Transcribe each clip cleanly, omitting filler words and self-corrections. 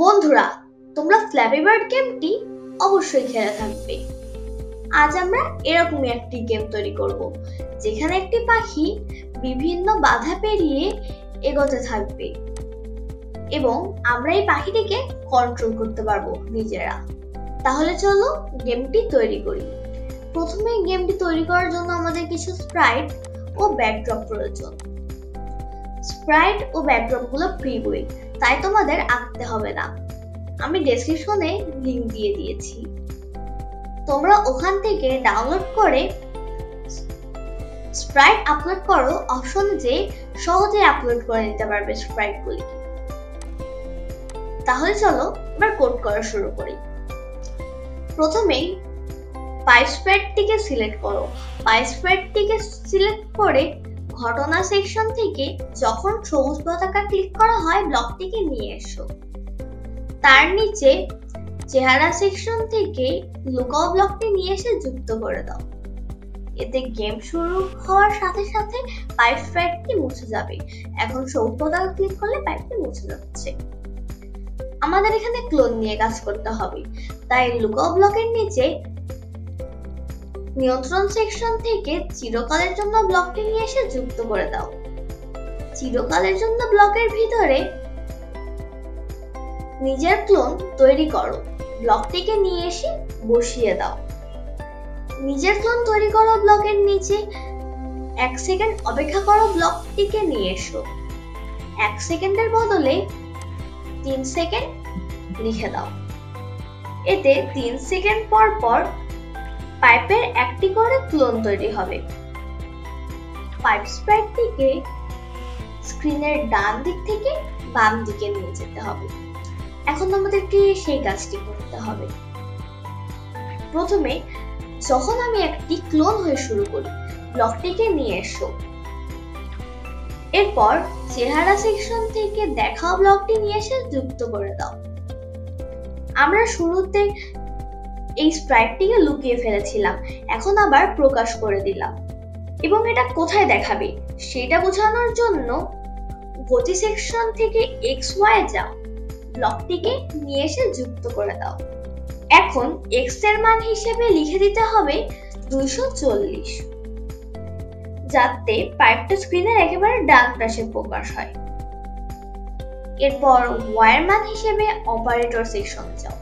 বন্ধুরা, তোমরা flappy bird গেমটি অবশ্যই খেলে থাকবে। আজ আমরা এরকমই একটি গেম তৈরি করব, যেখানে একটি পাখি বিভিন্ন বাধা পেরিয়ে এগোতে থাকবে এবং আমরা এই পাখিটিকে কন্ট্রোল করতে পারবো নিজেরা। তাহলে চলো গেমটি তৈরি করি। প্রথমে গেমটি তৈরি করার জন্য আমাদের কিছু স্প্রাইট ও ব্যাকড্রপ প্রয়োজন। স্প্রাইট ও ব্যাকড্রপ গুলো ফ্রি বই, তাই তোমাদের আঁকতে হবে না। আমি ডেসক্রিপশনে লিংক দিয়ে দিয়েছি, তোমরা ওখান থেকে ডাউনলোড করে স্প্রাইট আপলোড করো অপশন যে সহজে আপলোড করে নিতে পারবে স্প্রাইট গুলি। তাহলে চলো এবার কোড করা শুরু করি। প্রথমেই পাইপ স্প্রাইটটিকে সিলেক্ট করো। পাইপ স্প্রাইটটিকে সিলেক্ট করে ঘটনা সেকশন থেকে যখন সবুজ পতাকা ক্লিক করা হয় ব্লকটিকে নিয়ে এসো। তার নিচে চেহারা সেকশন থেকে লুকাও ব্লকটি নিয়ে এসে যুক্ত করে দাও। এতে গেম শুরু হওয়ার সাথে সাথে পাইপ স্প্রাইটটি মুছে যাবে। এখন সবুজ পতাকা ক্লিক করলে পাইপটি মুছে যাচ্ছে। আমাদের এখানে ক্লোন নিয়ে কাজ করতে হবে, তাই লুকাও ব্লকের নিচে নিয়ন্ত্রণ সেকশন থেকে চিরকালের জন্য ব্লকটি নিয়ে এসে যুক্ত করে দাও। চিরকালের জন্য ব্লকের ভিতরে নিজের ক্লোন তৈরি করো। ব্লকটিকে নিয়ে এসে বসিয়ে দাও। নিজের ক্লোন তৈরি করো ব্লকের নিচে 1 সেকেন্ড অপেক্ষা করো। ব্লকটিকে নিয়ে এসো। 1 সেকেন্ডের বদলে 3 সেকেন্ড লিখে দাও। এতে 3 সেকেন্ড পর পর পাইপের একটি করে ক্লোন তৈরি হবে। পাইপ স্প্রাইটটিকে স্ক্রিনের ডান দিক থেকে বাম দিকে নিয়ে যেতে হবে। এখন আমাদেরকে সেই কাজটি করতে হবে। প্রথমে যখন আমি একটি ক্লোন হয়ে শুরু করি, ব্লকটিকে নিয়ে এসো। এরপর চেহারা সেকশন থেকে দেখাও ব্লকটি নিয়ে এসে যুক্ত করে দাও। আমরা শুরুতে এই স্প্রাইটটিকে লুকিয়ে ফেলেছিলাম, এখন আবার প্রকাশ করে দিলাম এবং এটা কোথায় দেখাবে সেটা বোঝানোর জন্য গতি সেকশন থেকে XY যাও। ব্লকটিকে নিয়ে এসে যুক্ত করে দাও। এখন x এর মান হিসেবে লিখে দিতে হবে 240, যাতে পাইপটা স্ক্রিনের একেবারে ডান পাশে প্রকাশ হয়। এরপর y এর মান হিসেবে অপারেটর সেকশন যাও।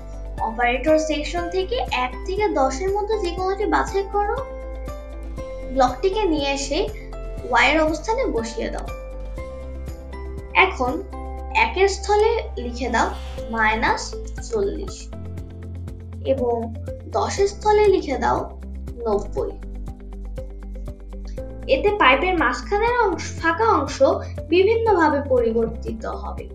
অপারেটর সেকশন থেকে 1 থেকে 10 এর মধ্যে যে কোনোটি বাছাই করো। ব্লকটিকে নিয়ে এসে y এর অবস্থানে বসিয়ে দাও। এখন 1 এর স্থলে লিখে দাও -40 এবং 10 এর স্থলে লিখে দাও 90। এতে পাইপের মাঝখানের ফাঁকা অংশ বিভিন্নভাবে পরিবর্তিত হবে।